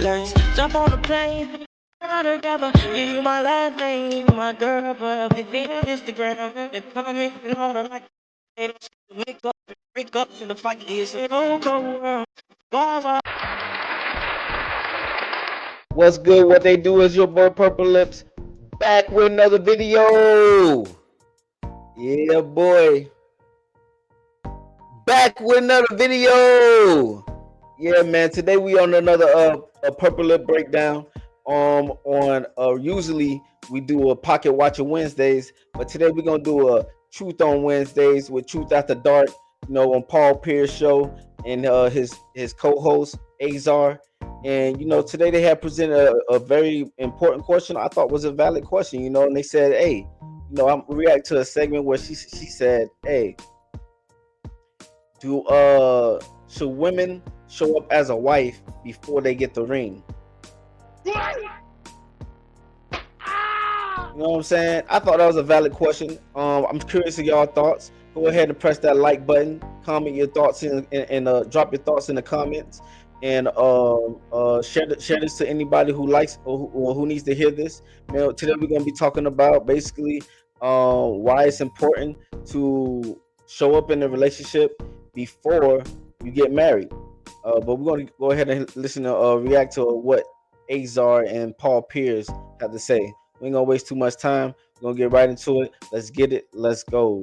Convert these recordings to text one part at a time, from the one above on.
Let's jump on the plane. Together, you my last name, my girl, but if it Instagram, it put me in order like make up in the fight is an old world. What's good? What they do is your boy Purple Lips back with another video. Yeah, boy. Back with another video. Yeah, man. Today we on another a Purple Lip breakdown. On usually we do a pocket watcher Wednesdays, but today we're gonna do a truth on Wednesdays with Truth After Dark. On Paul Pierce show and his co-host Azar. And today they have presented a very important question. I thought was a valid question. And they said, hey, I'm react to a segment where she said, hey, do should women show up as a wife before they get the ring? You know what I'm saying? I thought that was a valid question. I'm curious of y'all thoughts. Go ahead and press that like button. Comment your thoughts and drop your thoughts in the comments. And share this to anybody who likes or who needs to hear this. Today we're gonna be talking about basically why it's important to show up in a relationship before you get married. But we're gonna go ahead and listen to react to what Azar and Paul Pierce have to say. We ain't gonna waste too much time. We're gonna get right into it. Let's get it. Let's go.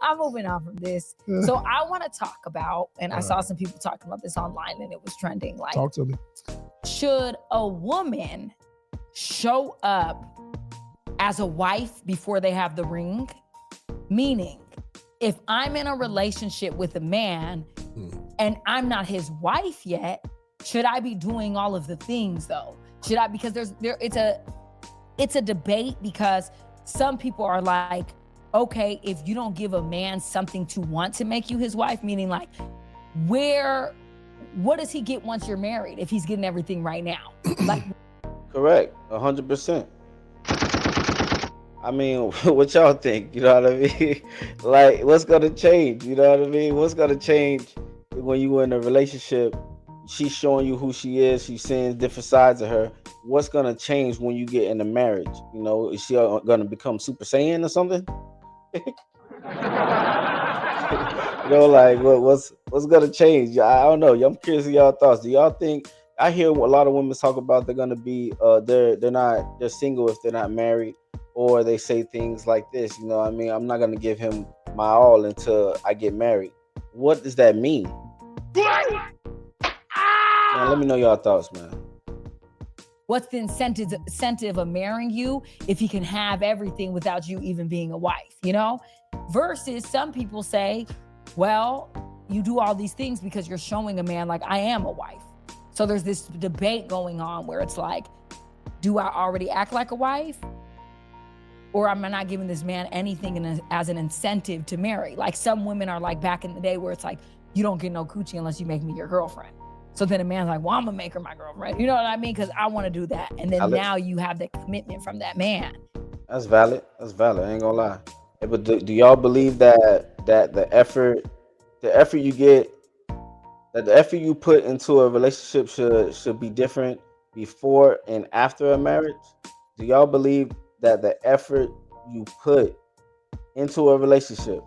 I'm moving on from this. So I want to talk about, and I saw some people talking about this online and it was trending. Like, talk to me. Should a woman show up as a wife before they have the ring? Meaning, if I'm in a relationship with a man and I'm not his wife yet, should I be doing all of the things though? Should I? Because it's a debate, because some people are like, okay, if you don't give a man something to want to make you his wife, meaning like, what does he get once you're married if he's getting everything right now? Like, correct, 100%. I mean, what y'all think? You know what I mean? Like, what's gonna change? You know what I mean? What's gonna change when you in a relationship? She's showing you who she is. She's seeing different sides of her. What's gonna change when you get into marriage? Is she gonna become Super Saiyan or something? Like what's gonna change? I don't know. I'm curious of y'all thoughts. Do y'all think? I hear a lot of women talk about they're gonna be they're single if they're not married, or they say things like this. I mean, I'm not gonna give him my all until I get married. What does that mean? Man, let me know y'all thoughts, man. What's the incentive of marrying you if he can have everything without you even being a wife, Versus some people say, well, you do all these things because you're showing a man like, I am a wife. So there's this debate going on where it's like, do I already act like a wife? Or am I not giving this man anything as an incentive to marry? Like some women are like back in the day where it's like, you don't get no coochie unless you make me your girlfriend. So then a man's like, well, I'm gonna make her my girlfriend. You know what I mean? Because I want to do that. And then now you have the commitment from that man. That's valid. I ain't gonna lie. Hey, but do y'all believe that the effort you get, that the effort you put into a relationship should be different before and after a marriage? Do y'all believe that the effort you put into a relationship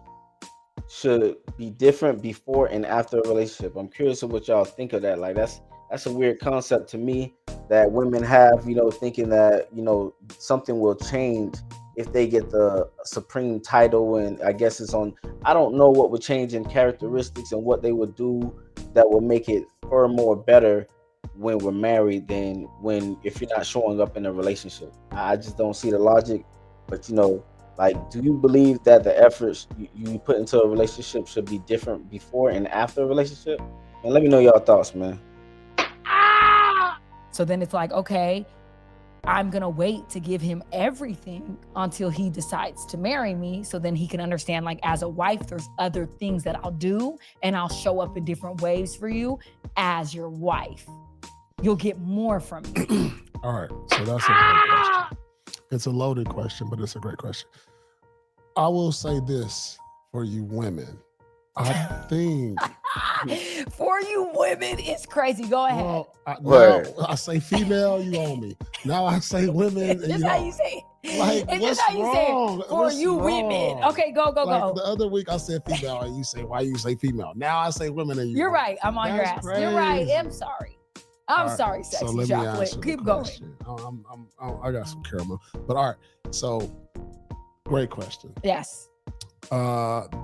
should be different before and after a relationship? I'm curious of what y'all think of that. Like that's a weird concept to me that women have, thinking that, something will change if they get the supreme title. And I guess I don't know what would change in characteristics and what they would do that will make it far more better when we're married than if you're not showing up in a relationship. I just don't see the logic. But like, do you believe that the efforts you put into a relationship should be different before and after a relationship? And let me know y'all thoughts, man. So then it's like, okay, I'm gonna wait to give him everything until he decides to marry me, so then he can understand, like, as a wife, there's other things that I'll do and I'll show up in different ways for you as your wife. You'll get more from me. All right, so that's a great question. It's a loaded question, but it's a great question. I will say this for you women. I think For you women, it's crazy. Go ahead. Well, now Word. I say female, you own me. Now I say women, It's just how you say it. Like, It's what's just how you say wrong? it. For What's you women. wrong? Okay, go. Like the other week I said female, and you say, why you say female? Now I say women, and you. You're right. I'm on your That's ass. crazy. You're right. I'm sorry. I'm All right, sorry, so sexy let me chocolate. answer the Keep going. question. I got some caramel, but all right. So, great question. Yes.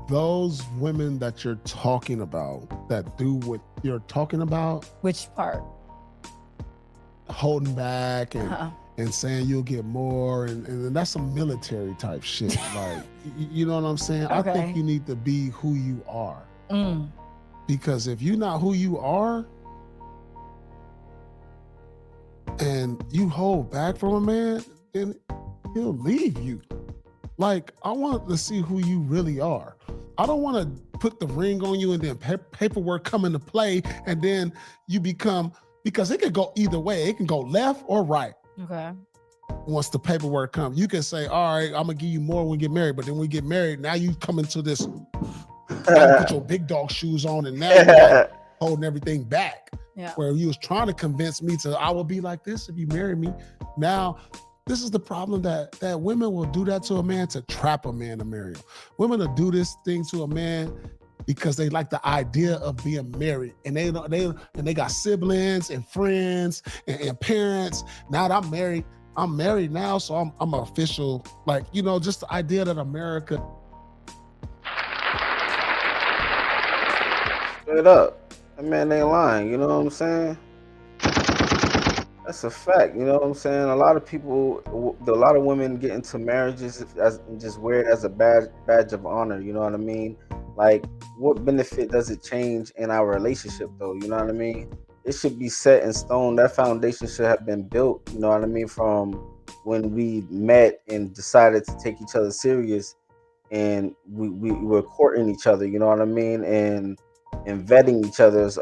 Those women that you're talking about that do what you're talking about, Which part? holding back and Uh-huh. and saying you'll get more, and that's some military type shit. Like, you know what I'm saying? I Okay. think you need to be who you are, Mm. because if you're not who you are and you hold back from a man, then he'll leave you. Like, I want to see who you really are. I don't want to put the ring on you and then paperwork come into play, and then you become, because it could go either way. It can go left or right. Okay. Once the paperwork comes, you can say, all right, I'm gonna give you more when we get married. But then when we get married, now you come into this, now you put your big dog shoes on, and now you're like holding everything back. Yeah. Where you was trying to convince me to, I will be like this if you marry me. Now, this is the problem, that women will do that to a man to trap a man to marry him. Women will do this thing to a man because they like the idea of being married, and they got siblings and friends and parents. Now that I'm married now, so I'm official. Like, you know, just the idea that America. Straight up. That man ain't lying, you know what I'm saying? That's a fact, you know what I'm saying? A lot of people, a lot of women get into marriages as just wear it as a badge of honor, you know what I mean? Like, what benefit does it change in our relationship, though? You know what I mean? It should be set in stone. That foundation should have been built, you know what I mean, from when we met and decided to take each other serious, and we were courting each other, you know what I mean, and vetting each other's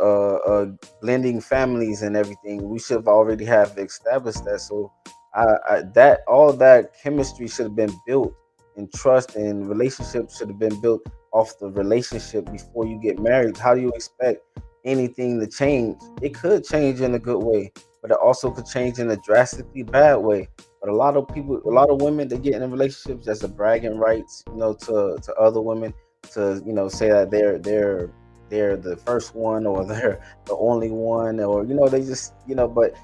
blending families and everything. We should have already have established that. So that all that chemistry should have been built, and trust and relationships should have been built off the relationship before you get married. How do you expect anything to change? It could change in a good way, but it also could change in a drastically bad way. But a lot of people, a lot of women, they get in relationships as a bragging rights, you know, to other women, to, you know, say that they're the first one, or they're the only one, or, you know, they just, you know. But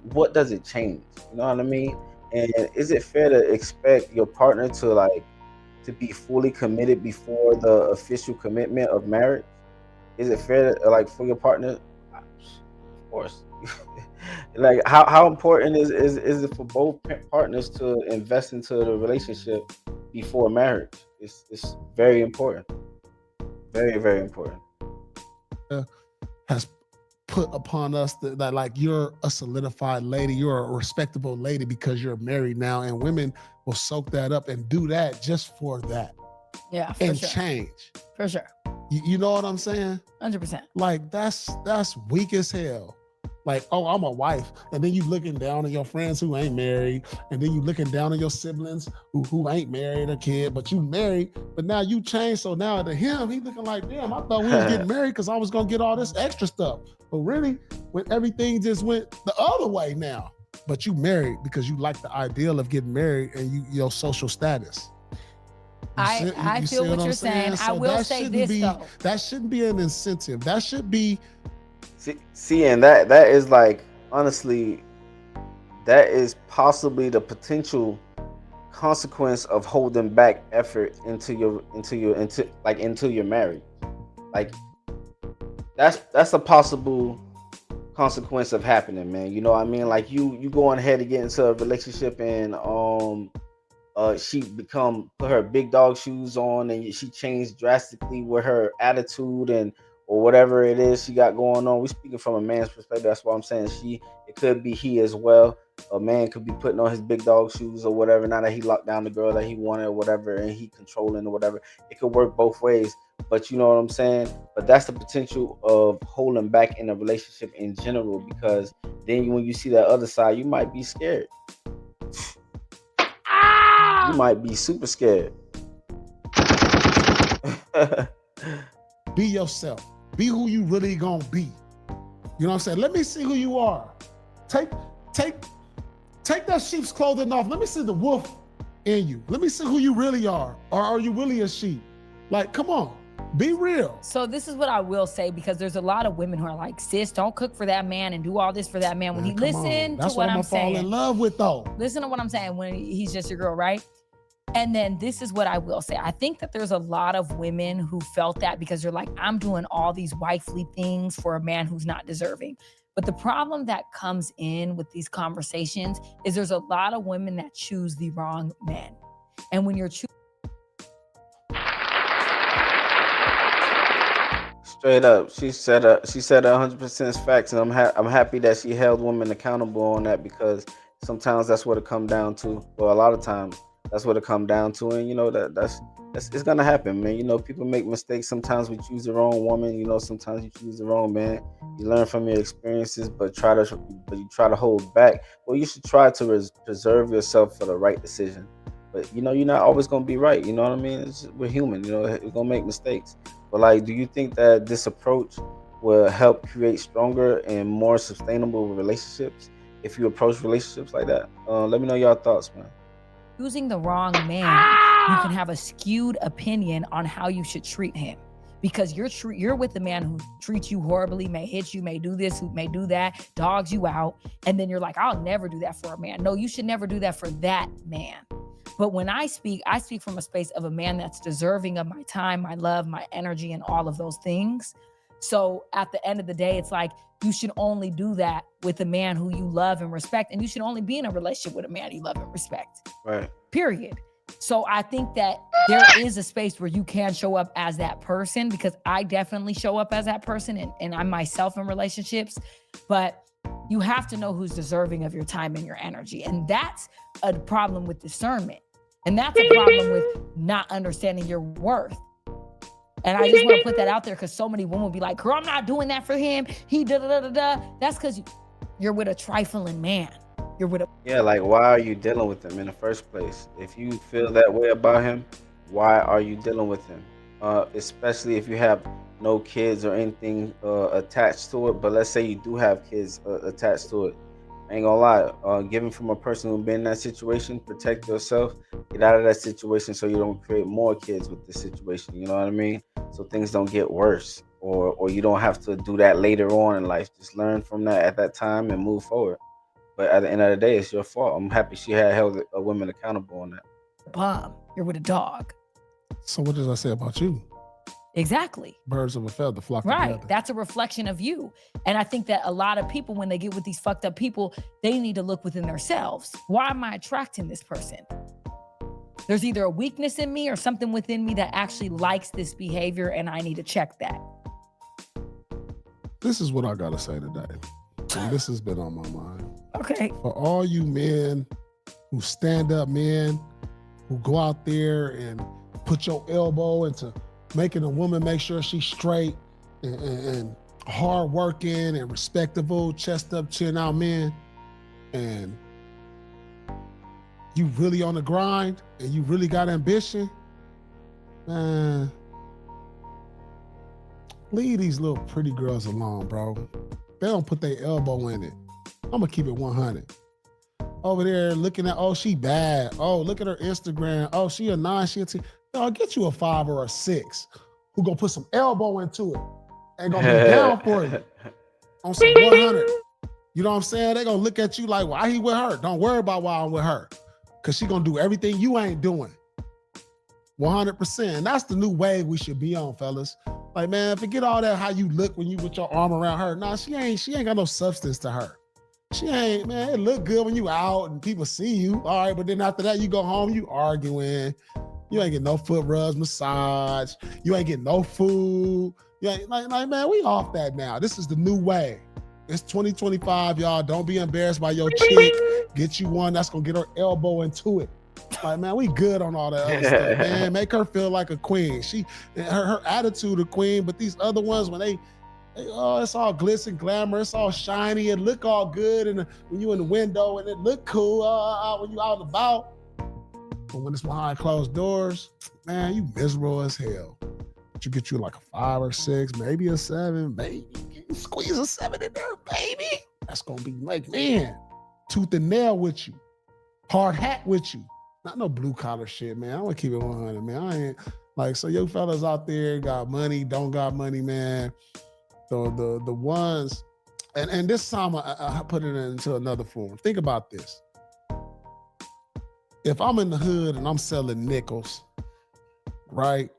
what does it change? You know what I mean? And is it fair to expect your partner to be fully committed before the official commitment of marriage? Is it fair to, like, for your partner? Of course. Like, how important is it for both partners to invest into the relationship before marriage? It's very important. Very, very important. Has put upon us that like, you're a solidified lady, you're a respectable lady because you're married now, and women will soak that up and do that just for that. Yeah, for and sure. change. For sure. You know what I'm saying? 100%. Like, that's weak as hell. Like, oh, I'm a wife, and then you looking down on your friends who ain't married, and then you looking down on your siblings who ain't married a kid, but you married, but now you changed. So now to him, he looking like, damn, I thought we was getting married because I was gonna get all this extra stuff. But really, when everything just went the other way now, but you married because you like the ideal of getting married and your social status. I feel what you're saying. I will say this though. That shouldn't be an incentive. That should be. See, and that is, like, honestly, that is possibly the potential consequence of holding back effort into your marriage. Like, that's a possible consequence of happening, man. You know what I mean? Like, you going ahead to get into a relationship, and she put her big dog shoes on, and she changed drastically with her attitude and or whatever it is she got going on. We speaking from a man's perspective. That's why I'm saying it could be he as well. A man could be putting on his big dog shoes or whatever. Now that he locked down the girl that he wanted or whatever, and he controlling or whatever. It could work both ways. But you know what I'm saying? But that's the potential of holding back in a relationship in general, because then when you see that other side, you might be scared. You might be super scared. Be yourself. Be who you really gonna be. You know what I'm saying? Let me see who you are. Take that sheep's clothing off. Let me see the wolf in you. Let me see who you really are. Or are you really a sheep? Like, come on, be real. So this is what I will say, because there's a lot of women who are like, sis, don't cook for that man and do all this for that man. When he listen to what I'm saying. Fall in love with though. Listen to what I'm saying when he's just your girl, right? And then this is what I will say. I think that there's a lot of women who felt that because they're like, I'm doing all these wifely things for a man who's not deserving. But the problem that comes in with these conversations is there's a lot of women that choose the wrong men. And when you're choosing, Straight up, she said 100% facts, and I'm happy that she held women accountable on that, because sometimes that's what it come down to. Well, a lot of times that's what it come down to, and you know that's it's gonna happen, man. You know, people make mistakes. Sometimes we choose the wrong woman. You know, sometimes you choose the wrong man. You learn from your experiences, but you try to hold back. Well, you should try to preserve yourself for the right decision. But you know, you're not always gonna be right. You know what I mean? We're human. You know, we're gonna make mistakes. But like, do you think that this approach will help create stronger and more sustainable relationships if you approach relationships like that? Let me know your thoughts, man. choosing the wrong man, you can have a skewed opinion on how you should treat him. Because you're with a man who treats you horribly, may hit you, may do this, who may do that, dogs you out, and then you're like, I'll never do that for a man. No, you should never do that for that man. But when I speak from a space of a man that's deserving of my time, my love, my energy, and all of those things. So at the end of the day, it's like, you should only do that with a man who you love and respect. And you should only be in a relationship with a man you love and respect. Right. Period. So I think that there is a space where you can show up as that person, because I definitely show up as that person, and I'm myself in relationships. But you have to know who's deserving of your time and your energy. And that's a problem with discernment. And that's a problem with not understanding your worth. And I just want to put that out there, because so many women will be like, girl, I'm not doing that for him. He da-da-da-da-da. That's because you're with a trifling man. You're with a... Yeah, like, why are you dealing with him in the first place? If you feel that way about him, why are you dealing with him? Especially if you have no kids or anything attached to it. But let's say you do have kids attached to it. I ain't gonna lie, given from a person who's been in that situation, protect yourself, get out of that situation so you don't create more kids with this situation. You know what I mean? So things don't get worse, or you don't have to do that later on in life. Just learn from that at that time and move forward. But at the end of the day, it's your fault. I'm happy she had held a women accountable on that. Bomb. You're with a dog. So what did I say about you? Exactly. Birds of a feather flock right. together. That's a reflection of you. And I think that a lot of people, when they get with these fucked up people, they need to look within themselves. Why am I attracting this person? There's either a weakness in me or something within me that actually likes this behavior, and I need to check that. This is what I gotta say today. And this has been on my mind. Okay. For all you men who stand up men, who go out there and put your elbow into making a woman make sure she's straight and hardworking and respectable, chest up, chin out men, and you really on the grind and you really got ambition, man, leave these little pretty girls alone, bro. They don't put their elbow in it. I'm gonna keep it 100. Over there looking at, oh, she bad. Oh, look at her Instagram. Oh, she a 9, she a 10. I'll get you a 5 or a 6 who gonna put some elbow into it and gonna be down for you on some 100. You know what I'm saying? They gonna look at you like, why he with her? Don't worry about why I'm with her. Cause she gonna do everything you ain't doing. 100%. And that's the new wave we should be on, fellas. Like, man, forget all that, how you look when you with your arm around her. Nah, she ain't got no substance to her. She ain't, man, it look good when you out and people see you. All right, but then after that, you go home, you arguing. You ain't get no foot rubs, massage. You ain't get no food. You ain't like, man, we off that now. This is the new way. It's 2025, y'all. Don't be embarrassed by your chick. Get you one that's gonna get her elbow into it. Like, man, we good on all that other stuff, man. Make her feel like a queen. Her attitude a queen, but these other ones, when they oh, it's all glitz and glamour, it's all shiny, it look all good, and when you in the window and it look cool when you out and about. But when it's behind closed doors, man, you miserable as hell. But you get you like a 5 or 6, maybe a 7, maybe you squeeze a 7 in there, baby. That's gonna be like, man, tooth and nail with you, hard hat with you. Not no blue collar shit, man. I want to keep it 100, man. I ain't like, so you fellas out there got money, don't got money, man. The ones, and this time I put it into another form. Think about this. If I'm in the hood and I'm selling nickels, right?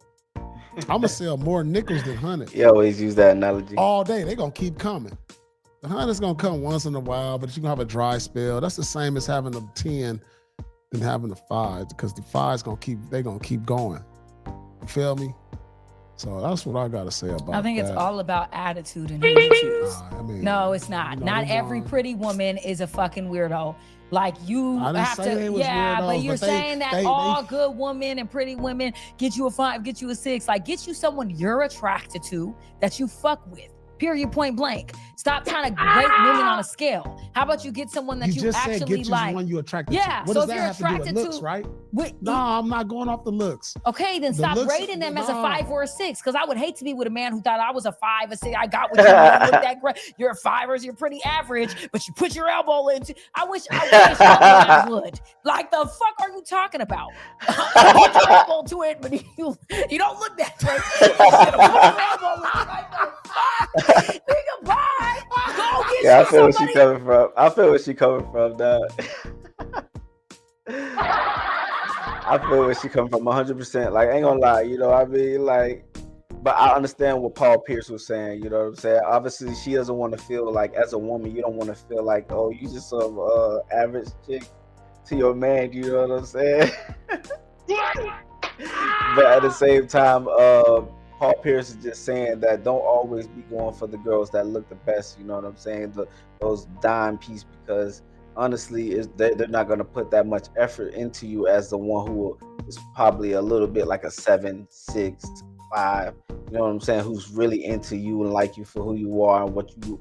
I'm gonna sell more nickels than hundreds. You always use that analogy. All day, they gonna keep coming. The hundred's gonna come once in a while, but you're gonna have a dry spell. That's the same as having a 10 than having a 5, because the 5's gonna keep going. You feel me? So that's what I gotta say about I think that. it's all about attitude and who you choose. No, it's not. You know, Not every pretty woman is a fucking weirdo. Like you I didn't have say to, they was yeah, weirdos, but you're but saying that all good women and pretty women get you a 5, get you a 6. Like get you someone you're attracted to that you fuck with. Period. Point blank. Stop trying to rate women on a scale. How about you get someone that you just actually said get you like? someone you attracted Yeah. to. What So does if that you're have to do with attracted looks, to, right? No, I'm not going off the looks. Okay, then The stop looks- rating them as a no. 5 or a 6. Because I would hate to be with a man who thought I was a 5 or 6. I got with you. You don't look that great. You're a 5 or you're pretty average, but you put your elbow into. I wish some guys would. Like the fuck are you talking about? Put your elbow to it, but you don't look that great. Put your elbow in it. Like the fuck, nigga, bye. Go get Yeah, I you feel where somebody. she coming from. I feel where she coming from, dog. I feel where she coming from 100%. Like, I ain't gonna lie, you know what I mean? Like, but I understand what Paul Pierce was saying, you know what I'm saying? Obviously, she doesn't want to feel like, as a woman, you don't want to feel like, oh, you just some average chick to your man, you know what I'm saying? But at the same time, Paul Pierce is just saying that don't always be going for the girls that look the best, you know what I'm saying? Those dime piece, because honestly, they're not going to put that much effort into you as the one who is probably a little bit like a 7, 6, 5. You know what I'm saying? Who's really into you and like you for who you are and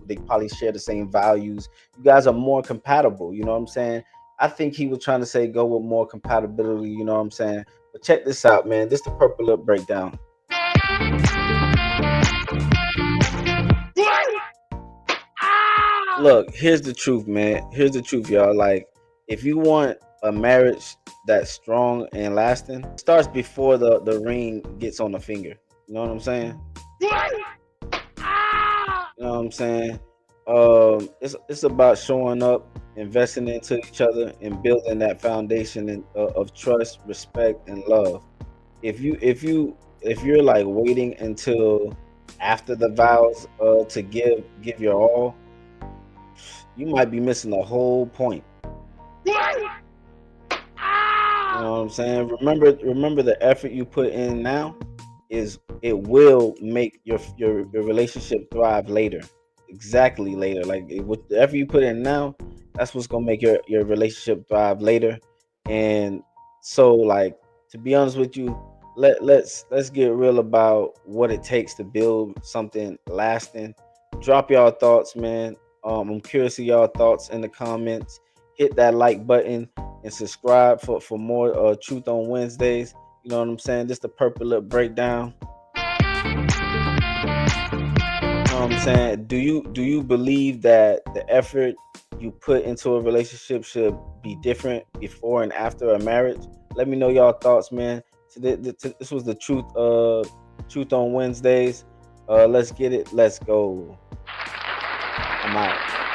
they probably share the same values. You guys are more compatible. You know what I'm saying? I think he was trying to say go with more compatibility. You know what I'm saying? But check this out, man. This is the Purple Lip breakdown. Look, here's the truth, man. Here's the truth, y'all. Like, if you want a marriage that's strong and lasting, it starts before the ring gets on the finger. You know what I'm saying? You know what I'm saying? It's about showing up, investing into each other, and building that foundation of trust, respect, and love. If you're like waiting until after the vows to give your all, you might be missing the whole point. You know what I'm saying? Remember the effort you put in now it will make your relationship thrive later. Exactly later. Like whatever you put in now, that's what's gonna make your relationship thrive later. And so, like, to be honest with you, let's get real about what it takes to build something lasting. Drop y'all thoughts, man. I'm curious of y'all thoughts in the comments. Hit that like button and subscribe for more Truth on Wednesdays. You know what I'm saying? This the Purple Lip breakdown. You know what I'm saying? Do you believe that the effort you put into a relationship should be different before and after a marriage? Let me know y'all thoughts, man. So this was the Truth on Wednesdays. Let's get it. Let's go. I'm out.